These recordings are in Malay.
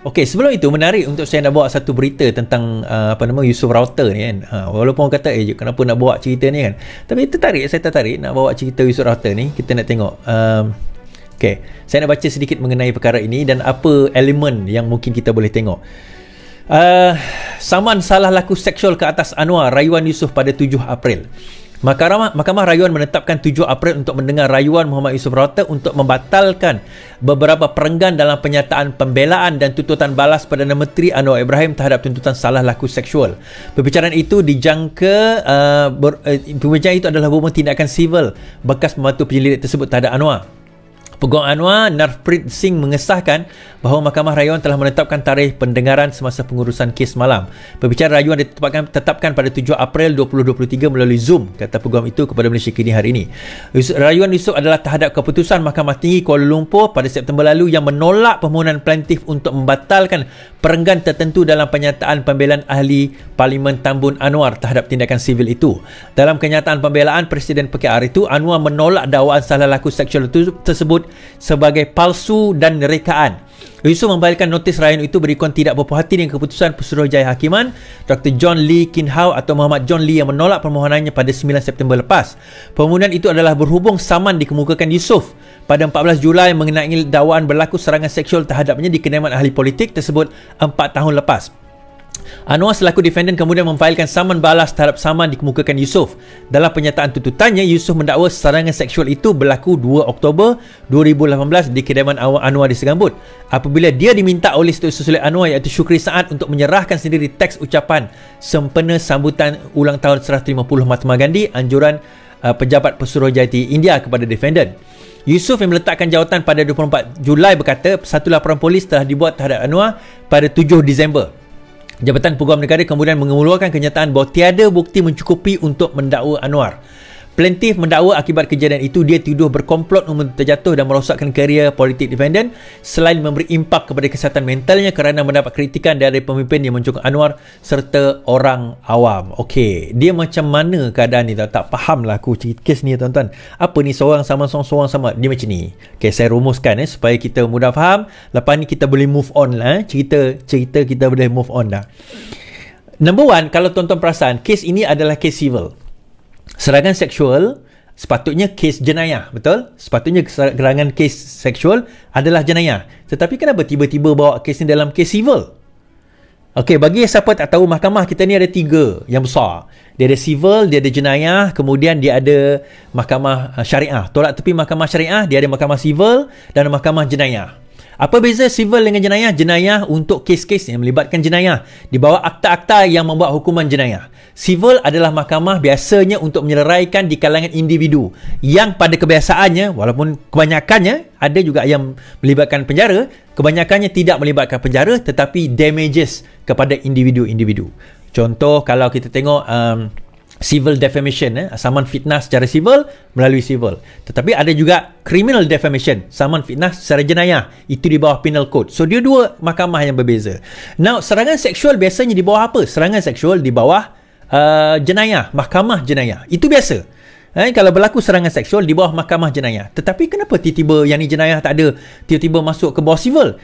Okey, sebelum itu menarik untuk saya nak bawa satu berita tentang Yusuf Router ni kan. Walaupun orang kata kenapa nak bawa cerita ni kan. Tapi saya tertarik nak bawa cerita Yusuf Router ni. Kita nak tengok okey, saya nak baca sedikit mengenai perkara ini dan apa elemen yang mungkin kita boleh tengok. Saman salah laku seksual ke atas Anwar, rayuan Yusuf pada 7 April. Mahkamah Rayuan menetapkan 7 April untuk mendengar rayuan Muhammad Yusuf Router untuk membatalkan beberapa perenggan dalam penyataan pembelaan dan tuntutan balas Perdana Menteri Anwar Ibrahim terhadap tuntutan salah laku seksual. Pembicaraan itu dijangka pembicaraan itu adalah hubungan tindakan sivil bekas pembantu penyelidik tersebut terhadap Anwar. Peguam Anwar, Narpreet Singh mengesahkan bahawa Mahkamah Rayuan telah menetapkan tarikh pendengaran semasa pengurusan kes malam. Pembicaraan rayuan ditetapkan pada 7 April 2023 melalui Zoom, kata peguam itu kepada Malaysia Kini hari ini. Rayuan Yusuf adalah terhadap keputusan Mahkamah Tinggi Kuala Lumpur pada September lalu yang menolak permohonan plaintiff untuk membatalkan perenggan tertentu dalam penyataan pembelaan ahli Parlimen Tambun Anwar terhadap tindakan sivil itu. Dalam kenyataan pembelaan Presiden PKR itu, Anwar menolak dakwaan salah laku seksual tersebut sebagai palsu dan rekaan. Yusuf membalikkan notis rayuan itu berikut tidak berpuas hati dengan keputusan Pesuruhjaya Hakiman Dr. John Lee Kin Hau atau Muhammad John Lee yang menolak permohonannya pada 9 September lepas. Permohonan itu adalah berhubung saman dikemukakan Yusuf pada 14 Julai mengenai dakwaan berlaku serangan seksual terhadapnya di kediaman ahli politik tersebut 4 tahun lepas. Anwar selaku defendant kemudian memfailkan saman balas terhadap saman dikemukakan Yusuf. Dalam penyataan tuntutannya, Yusuf mendakwa serangan seksual itu berlaku 2 Oktober 2018 di kediaman Anwar di Segambut. Apabila dia diminta oleh Setiausaha Sulit Anwar iaitu Syukri Saad untuk menyerahkan sendiri teks ucapan sempena sambutan ulang tahun 150 Mahatma Gandhi, anjuran pejabat Pesuruhjaya India kepada defendant. Yusuf yang meletakkan jawatan pada 24 Julai berkata satu laporan polis telah dibuat terhadap Anwar pada 7 Disember. Jabatan Peguam Negara kemudian mengemukakan kenyataan bahawa tiada bukti mencukupi untuk mendakwa Anwar. Plaintiff mendakwa akibat kejadian itu dia tuduh berkomplot untuk terjatuh dan merosakkan karier politik defendant selain memberi impak kepada kesihatan mentalnya kerana mendapat kritikan dari pemimpin yang menyokong Anwar serta orang awam. Okey, dia macam mana keadaan ni? Tak faham lah aku kes ni tuan-tuan. Apa ni seorang sama. Dia macam ni. Okey, saya rumuskan supaya kita mudah faham. Lepas ni kita boleh move on lah. Cerita kita boleh move on dah. Number one, kalau tuan-tuan perasan, kes ini adalah kes civil. Serangan seksual sepatutnya kes jenayah, betul? Sepatutnya serangan kes seksual adalah jenayah. Tetapi kenapa tiba-tiba bawa kes ni dalam kes civil? Okey, bagi siapa tak tahu, mahkamah kita ni ada 3 yang besar. Dia ada civil, dia ada jenayah, kemudian dia ada mahkamah syariah. Tolak tepi mahkamah syariah, dia ada mahkamah civil dan mahkamah jenayah. Apa beza civil dengan jenayah? Jenayah untuk kes-kes yang melibatkan jenayah, di bawah akta-akta yang membuat hukuman jenayah. Civil adalah mahkamah biasanya untuk menyelesaikan di kalangan individu yang pada kebiasaannya, walaupun kebanyakannya ada juga yang melibatkan penjara, kebanyakannya tidak melibatkan penjara tetapi damages kepada individu-individu. Contoh kalau kita tengok civil defamation, saman fitnah secara civil melalui civil. Tetapi ada juga criminal defamation, saman fitnah secara jenayah. Itu di bawah penal code. So dia 2 mahkamah yang berbeza. Now, serangan seksual biasanya di bawah apa? Serangan seksual di bawah jenayah, mahkamah jenayah. Itu biasa. Kalau berlaku serangan seksual di bawah mahkamah jenayah. Tetapi kenapa tiba-tiba yang ni jenayah tak ada, tiba-tiba masuk ke bawah civil?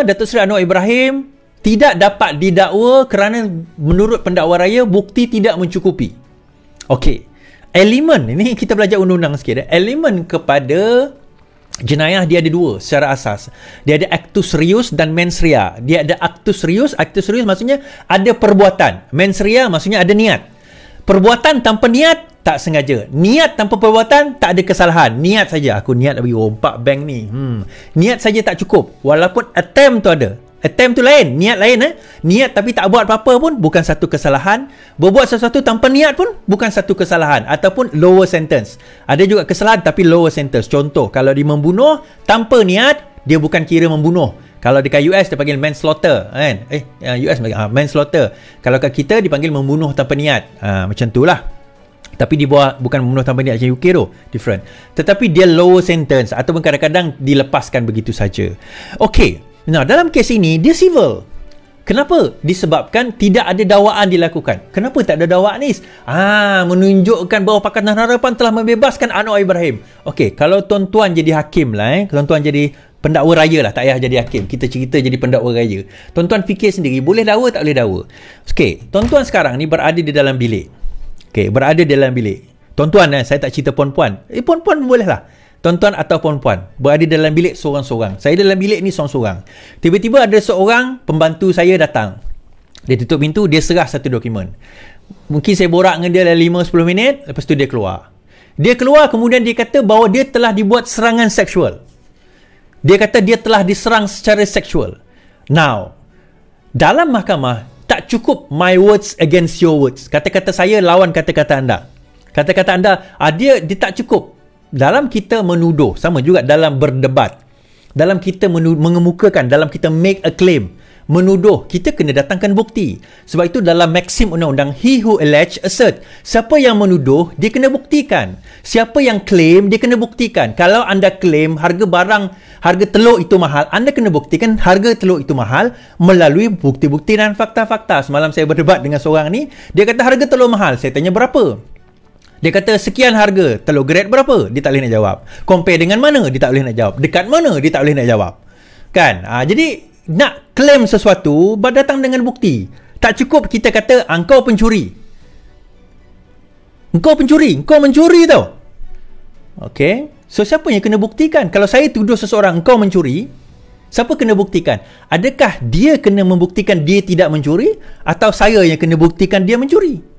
Datuk Seri Anwar Ibrahim tidak dapat didakwa kerana menurut pendakwa raya bukti tidak mencukupi. Okey. Elemen, ini kita belajar undang-undang sikit. Elemen kepada jenayah dia ada 2 secara asas. Dia ada actus reus dan mens rea. Dia ada actus reus maksudnya ada perbuatan. Mens rea maksudnya ada niat. Perbuatan tanpa niat tak sengaja. Niat tanpa perbuatan tak ada kesalahan. Niat saja. Aku niat bagi rompak bank ni. Niat saja tak cukup. Walaupun attempt tu ada. Attempt tu lain, niat lain. Niat tapi tak buat apa-apa pun bukan satu kesalahan. Berbuat sesuatu tanpa niat pun bukan satu kesalahan. Ataupun lower sentence. Ada juga kesalahan tapi lower sentence. Contoh, kalau dia membunuh tanpa niat, dia bukan kira membunuh. Kalau dekat US dia panggil manslaughter, kan? US manslaughter. Kalau kat kita dipanggil membunuh tanpa niat. Macam tu lah. Tapi di bawah bukan membunuh tanpa niat macam UK tu, different. Tetapi dia lower sentence ataupun kadang-kadang dilepaskan begitu saja. Okey. Nah, dalam kes ini dia civil. Kenapa? Disebabkan tidak ada dakwaan dilakukan. Kenapa tak ada dakwaan ni? Menunjukkan bahawa Pakatan Harapan telah membebaskan Anwar Ibrahim. Okey, kalau tuan-tuan jadi hakim lah, tuan-tuan jadi pendakwa raya lah, tak payah jadi hakim, kita cerita jadi pendakwa raya. Tuan-tuan fikir sendiri, boleh dakwa tak boleh dakwa? Okey, tuan-tuan sekarang ni berada di dalam bilik. Okey, berada di dalam bilik. Tuan-tuan, saya tak cerita puan-puan. Puan-puan boleh lah. Tuan-tuan atau puan-puan berada dalam bilik seorang-seorang. Saya dalam bilik ni seorang-seorang. Tiba-tiba ada seorang pembantu saya datang. Dia tutup pintu, dia serah satu dokumen. Mungkin saya borak dengan dia dalam 5-10 minit, lepas tu dia keluar. Dia keluar, kemudian dia kata bahawa dia telah dibuat serangan seksual. Dia kata dia telah diserang secara seksual. Now, dalam mahkamah, tak cukup my words against your words. Kata-kata saya lawan kata-kata anda. Kata-kata anda, dia tak cukup. Dalam kita menuduh, sama juga dalam berdebat. Dalam kita mengemukakan, dalam kita make a claim, menuduh, kita kena datangkan bukti. Sebab itu dalam maksim undang-undang, he who allege assert. Siapa yang menuduh, dia kena buktikan. Siapa yang claim, dia kena buktikan. Kalau anda claim harga telur itu mahal, anda kena buktikan harga telur itu mahal melalui bukti-bukti dan fakta-fakta. Semalam saya berdebat dengan seorang ni, dia kata harga telur mahal. Saya tanya berapa? Dia kata sekian harga. Telur grade berapa? Dia tak boleh nak jawab. Compare dengan mana? Dia tak boleh nak jawab. Dekat mana? Dia tak boleh nak jawab. Kan? Jadi nak claim sesuatu, datang dengan bukti. Tak cukup kita kata engkau pencuri. Engkau mencuri tau. Okey. So siapa yang kena buktikan? Kalau saya tuduh seseorang engkau mencuri, siapa kena buktikan? Adakah dia kena membuktikan dia tidak mencuri, atau saya yang kena buktikan dia mencuri?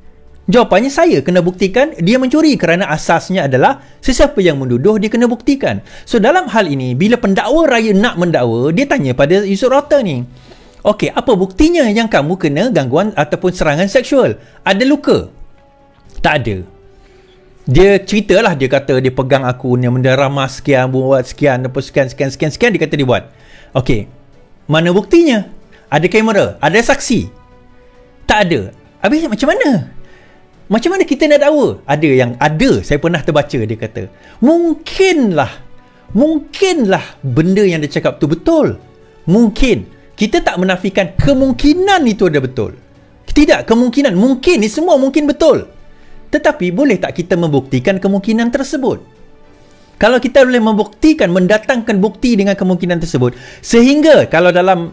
Jawapannya saya kena buktikan dia mencuri, kerana asasnya adalah sesiapa yang menuduh dia kena buktikan. So dalam hal ini, bila pendakwa raya nak mendakwa, dia tanya pada Yusuf Router ni, okey, apa buktinya yang kamu kena gangguan ataupun serangan seksual? Ada luka? Tak ada. Dia ceritalah, dia kata dia pegang aku ni, menderama sekian, buat sekian, apa sekian, dia kata dia buat. Okey, mana buktinya? Ada kamera? Ada saksi? Tak ada. Habis macam mana? Macam mana kita nak dakwa? Ada, saya pernah terbaca, dia kata mungkinlah benda yang dia cakap tu betul. Mungkin. Kita tak menafikan kemungkinan itu ada betul. Tidak, kemungkinan. Mungkin, ni semua mungkin betul. Tetapi boleh tak kita membuktikan kemungkinan tersebut? Kalau kita boleh membuktikan, mendatangkan bukti dengan kemungkinan tersebut, sehingga kalau dalam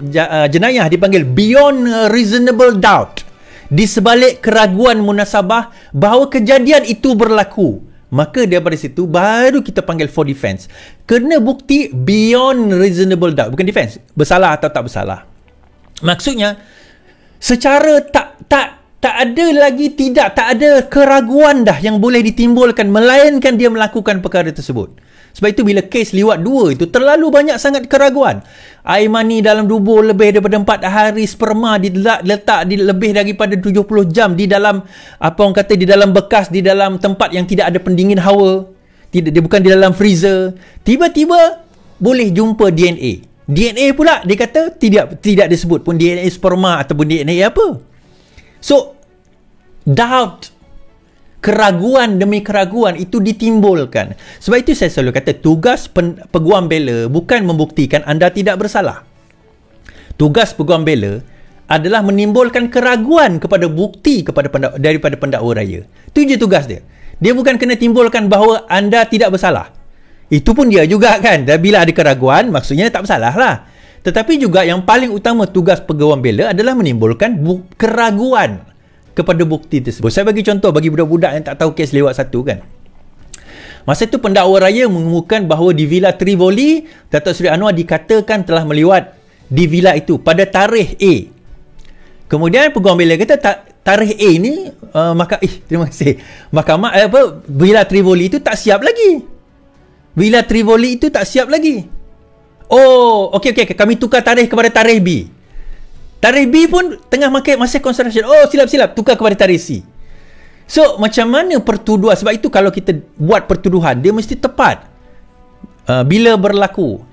jenayah dipanggil beyond reasonable doubt, di sebalik keraguan munasabah bahawa kejadian itu berlaku, maka daripada situ baru kita panggil for defense. Kena bukti beyond reasonable doubt, bukan defense, bersalah atau tak bersalah. Maksudnya secara tak ada lagi, tak ada keraguan dah yang boleh ditimbulkan, melainkan dia melakukan perkara tersebut. Sebab itu bila kes liwat 2 itu terlalu banyak sangat keraguan. Air mani dalam tubuh lebih daripada 4 hari, sperma diletak di lebih daripada 70 jam di dalam, apa orang kata, di dalam bekas, di dalam tempat yang tidak ada pendingin hawa. Dia bukan di dalam freezer. Tiba-tiba boleh jumpa DNA. DNA pula dia kata tidak disebut pun DNA sperma ataupun DNA apa. So doubt, keraguan demi keraguan itu ditimbulkan. Sebab itu saya selalu kata tugas peguam bela bukan membuktikan anda tidak bersalah. Tugas peguam bela adalah menimbulkan keraguan kepada bukti daripada pendakwa raya. Itu je tugas dia. Dia bukan kena timbulkan bahawa anda tidak bersalah. Itu pun dia juga kan. Dan bila ada keraguan, maksudnya tak bersalah lah. Tetapi juga yang paling utama tugas peguam bela adalah menimbulkan keraguan kepada bukti tersebut. Saya bagi contoh bagi budak-budak yang tak tahu kes lewat 1 kan. Masa itu pendakwa raya mengumumkan bahawa di Villa Trivoli, Datuk Seri Anwar dikatakan telah melewat di villa itu pada tarikh A. Kemudian peguam bela kata tarikh A ni terima kasih. Mahkamah Villa Trivoli itu tak siap lagi. Villa Trivoli itu tak siap lagi. Oh, okey, kami tukar tarikh kepada tarikh B. Tarikh B pun tengah masa construction. Oh, silap-silap, tukar kepada tarikh C. So, macam mana pertuduhan? Sebab itu kalau kita buat pertuduhan, dia mesti tepat. Bila berlaku,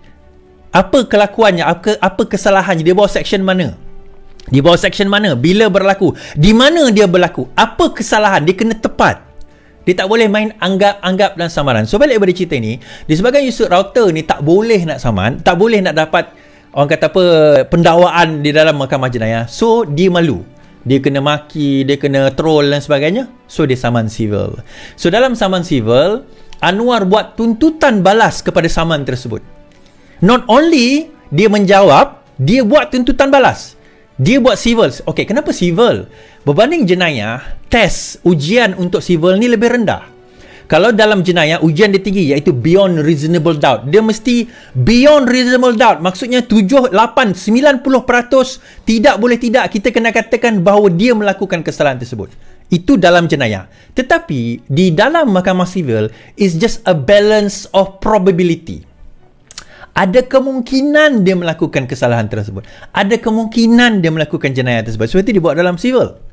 apa kelakuannya, apa kesalahannya, dia bawa section mana? Bila berlaku, di mana dia berlaku, apa kesalahan, dia kena tepat. Dia tak boleh main anggap dan samaran. So, balik kepada cerita ni, disebabkan Yusuf Router ni tak boleh nak saman, tak boleh nak dapat orang kata apa, pendakwaan di dalam mahkamah jenayah. So dia malu, dia kena maki, dia kena troll dan sebagainya. So dia saman civil. So dalam saman civil, Anwar buat tuntutan balas kepada saman tersebut. Not only dia menjawab, dia buat tuntutan balas. Dia buat civil. Okey, kenapa civil? Berbanding jenayah, test ujian untuk civil ni lebih rendah. Kalau dalam jenayah, ujian dia tinggi, iaitu beyond reasonable doubt. Dia mesti beyond reasonable doubt. Maksudnya 7, 8, 90% tidak boleh tidak. Kita kena katakan bahawa dia melakukan kesalahan tersebut. Itu dalam jenayah. Tetapi, di dalam mahkamah sivil, is just a balance of probability. Ada kemungkinan dia melakukan kesalahan tersebut. Ada kemungkinan dia melakukan jenayah tersebut. Seperti dibuat dalam civil.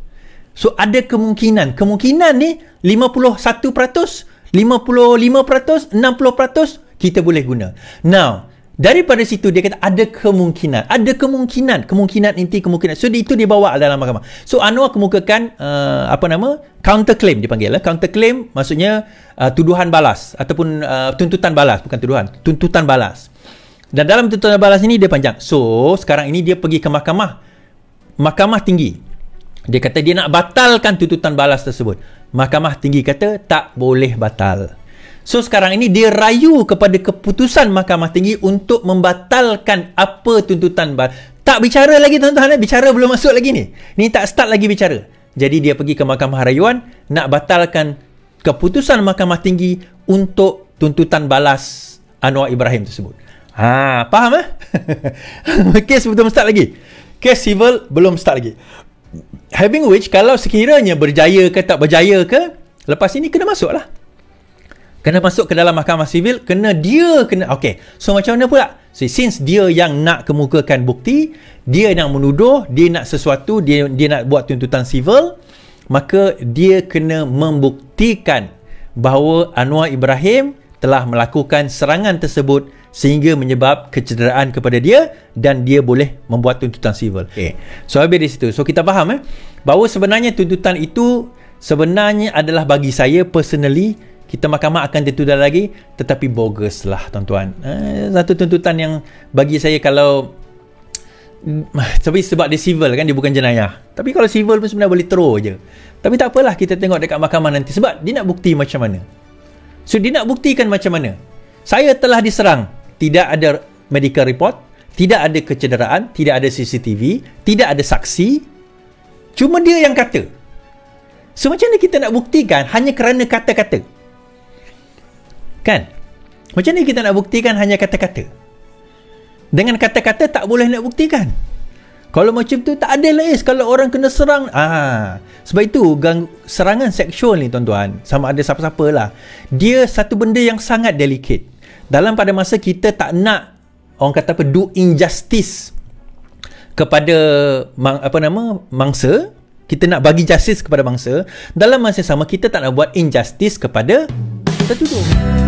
So, ada kemungkinan. Kemungkinan ni 51%, 55%, 60% kita boleh guna. Now, daripada situ dia kata ada kemungkinan. Ada kemungkinan. Kemungkinan inti kemungkinan. So, itu dia bawa dalam mahkamah. So, Anwar kemukakan counter claim dipanggil. Counter claim maksudnya tuduhan balas ataupun tuntutan balas. Bukan tuduhan. Tuntutan balas. Dan dalam tuntutan balas ini dia panjang. So, sekarang ini dia pergi ke mahkamah tinggi. Dia kata dia nak batalkan tuntutan balas tersebut. Mahkamah tinggi kata tak boleh batal. So sekarang ini dia rayu kepada keputusan mahkamah tinggi untuk membatalkan apa tuntutan balas. Tak bicara lagi tuan-tuan, bicara belum masuk lagi ni. Ni tak start lagi bicara. Jadi dia pergi ke mahkamah rayuan nak batalkan keputusan mahkamah tinggi untuk tuntutan balas Anwar Ibrahim tersebut. Faham kes belum start lagi. Kes civil belum start lagi. Having which, kalau sekiranya berjaya ke tak berjaya ke, lepas ini kena masuk lah. Kena masuk ke dalam mahkamah sivil, okay. So macam mana pula? So, since dia yang nak kemukakan bukti, dia nak menuduh, dia nak sesuatu, dia nak buat tuntutan sivil, maka dia kena membuktikan bahawa Anwar Ibrahim telah melakukan serangan tersebut sehingga menyebab kecederaan kepada dia dan dia boleh membuat tuntutan sivil. Okay. So habis di situ. So kita faham bahawa sebenarnya tuntutan itu sebenarnya adalah bagi saya personally, kita mahkamah akan tuntut lagi, tetapi bogus lah tuan-tuan. Satu tuntutan yang bagi saya kalau sebab dia civil kan, dia bukan jenayah. Tapi kalau civil pun sebenarnya boleh terus je. Tapi tak apalah, kita tengok dekat mahkamah nanti. Sebab dia nak bukti macam mana. So dia nak buktikan macam mana. Saya telah diserang. Tidak ada medical report, tidak ada kecederaan, tidak ada CCTV, tidak ada saksi. Cuma dia yang kata. So macam mana kita nak buktikan hanya kerana kata-kata? Kan? Macam mana kita nak buktikan hanya kata-kata? Dengan kata-kata tak boleh nak buktikan. Kalau macam tu tak ada lah kalau orang kena serang. Sebab itu serangan seksual ni tuan-tuan, sama ada siapa-siapa lah, dia satu benda yang sangat delicate. Dalam pada masa kita tak nak orang kata do injustice kepada mangsa, kita nak bagi justice kepada bangsa, dalam masa sama kita tak nak buat injustice kepada tertuduh.